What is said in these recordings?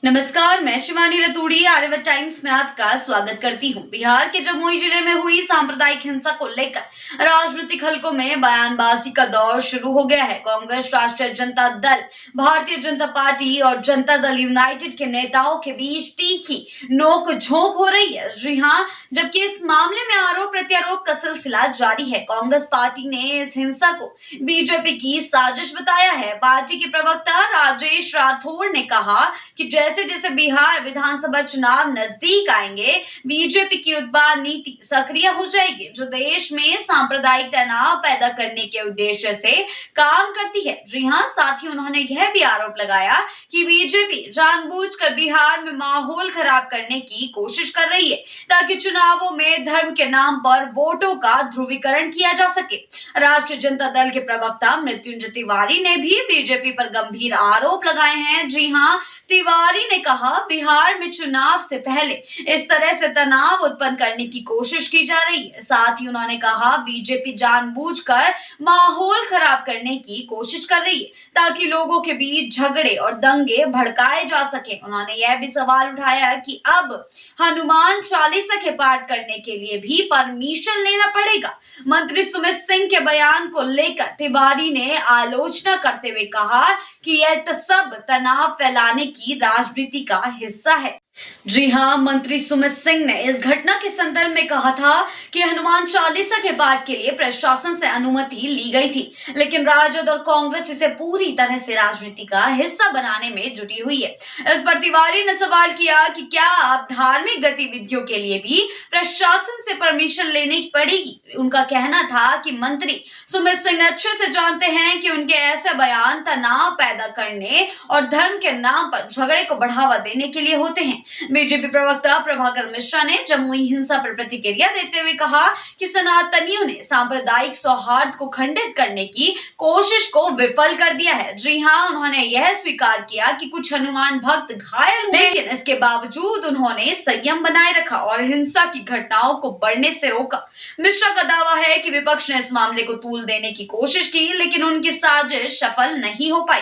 नमस्कार, मैं शिवानी रतूड़ी आर्यवत टाइम्स में आपका स्वागत करती हूं। बिहार के जमुई जिले में हुई सांप्रदायिक हिंसा को लेकर राजनीतिक हलकों में बयानबाजी का दौर शुरू हो गया है। कांग्रेस, राष्ट्रीय जनता दल, भारतीय जनता पार्टी और जनता दल यूनाइटेड के नेताओं के बीच तीखी नोक-झोंक हो रही है। जी हां, जबकि इस मामले में आरोप प्रत्यारोप का सिलसिला जारी है। कांग्रेस पार्टी ने इस हिंसा को बीजेपी की साजिश बताया है। पार्टी के प्रवक्ता राजेश राठौड़ ने कहा कि जैसे जैसे बिहार विधानसभा चुनाव नजदीक आएंगे, बीजेपी की उत्पाद नीति सक्रिय हो जाएगी, जो देश में सांप्रदायिक तनाव पैदा करने के उद्देश्य से काम करती है। जी हां, साथ ही उन्होंने यह भी आरोप लगाया कि बीजेपी जानबूझकर बिहार में माहौल खराब करने की कोशिश कर रही है, ताकि चुनावों में धर्म के नाम पर वोटों का ध्रुवीकरण किया जा सके। राष्ट्रीय जनता दल के प्रवक्ता मृत्युंजय तिवारी ने भी बीजेपी पर गंभीर आरोप लगाए हैं। जी हां, तिवारी ने कहा, बिहार में चुनाव से पहले इस तरह से तनाव उत्पन्न करने की कोशिश की जा रही है। साथ ही उन्होंने कहा, बीजेपी जानबूझकर माहौल खराब करने की कोशिश कर रही है, ताकि लोगों के बीच झगड़े और दंगे भड़काए जा सके। उन्होंने यह भी सवाल उठाया कि अब हनुमान चालीसा के पाठ करने के लिए भी परमिशन लेना पड़ेगा। मंत्री सुमित सिंह के बयान को लेकर तिवारी ने आलोचना करते हुए कहा कि यह सब तनाव फैलाने की राजनीति का हिस्सा है। जी हां, मंत्री सुमित सिंह ने इस घटना के संदर्भ में कहा था कि हनुमान चालीसा के पाठ के लिए प्रशासन से अनुमति ली गई थी, लेकिन राजद और कांग्रेस इसे पूरी तरह से राजनीति का हिस्सा बनाने में जुटी हुई है। इस पर तिवारी ने सवाल किया कि क्या आप धार्मिक गतिविधियों के लिए भी प्रशासन से परमिशन लेनी पड़ेगी। उनका कहना था कि मंत्री सुमित सिंह अच्छे से जानते हैं कि उनके ऐसे बयान तनाव पैदा करने और धर्म के नाम पर झगड़े को बढ़ावा देने के लिए होते हैं। बीजेपी प्रवक्ता प्रभाकर मिश्रा ने जमुई हिंसा पर प्रतिक्रिया देते हुए कहा कि सनातनियों ने सांप्रदायिक सौहार्द को खंडित करने की कोशिश को विफल कर दिया है। जी हां, उन्होंने यह स्वीकार किया कि कुछ हनुमान भक्त घायल हुए, लेकिन इसके बावजूद उन्होंने संयम बनाए रखा और हिंसा की घटनाओं को बढ़ने से रोका। मिश्रा का दावा है कि विपक्ष ने इस मामले को तूल देने की कोशिश की, लेकिन उनकी साजिश सफल नहीं हो पाई।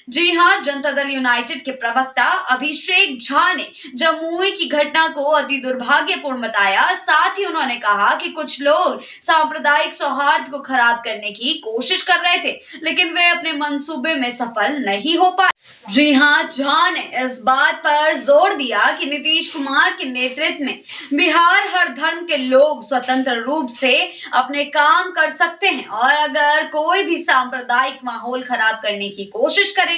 जी हां, जनता दल यूनाइटेड के प्रवक्ता अभिषेक झा ने जमुई की घटना को अति दुर्भाग्यपूर्ण बताया। साथ ही उन्होंने कहा कि कुछ लोग सांप्रदायिक सौहार्द को खराब करने की कोशिश कर रहे थे, लेकिन वे अपने मंसूबे में सफल नहीं हो पाए। जी हां, झा ने इस बात पर जोर दिया कि नीतीश कुमार के नेतृत्व में बिहार हर धर्म के लोग स्वतंत्र रूप से अपने काम कर सकते हैं, और अगर कोई भी सांप्रदायिक माहौल खराब करने की कोशिश करेगा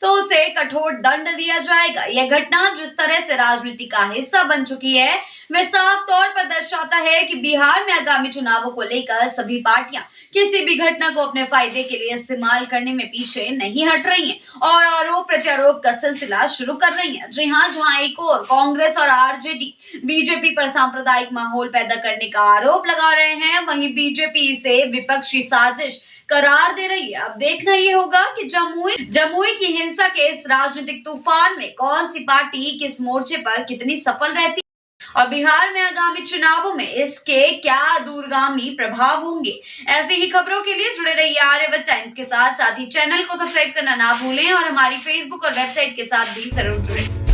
तो उसे कठोर दंड दिया जाएगा। यह घटना जिस तरह से राजनीति का हिस्सा बन चुकी है, वह साफ तौर पर दर्शाता है कि बिहार में आगामी चुनावों को लेकर सभी पार्टियां किसी भी घटना को अपने फायदे के लिए इस्तेमाल करने में पीछे नहीं हट रही हैं और आरोप प्रत्यारोप का सिलसिला शुरू कर रही हैं। जी हां, जहां एक और कांग्रेस और आरजेडी बीजेपी पर सांप्रदायिक माहौल पैदा करने का आरोप लगा रहे हैं, वहीं बीजेपी इसे विपक्षी साजिश करार दे रही है। अब देखना ये होगा कि जमुई की हिंसा के इस राजनीतिक तूफान में कौन सी पार्टी किस मोर्चे पर कितनी सफल रहती और बिहार में आगामी चुनावों में इसके क्या दूरगामी प्रभाव होंगे। ऐसी ही खबरों के लिए जुड़े रहिए आर्यवत टाइम्स के साथ ही चैनल को सब्सक्राइब करना ना भूलें और हमारी फेसबुक और वेबसाइट के साथ भी जरूर जुड़ें।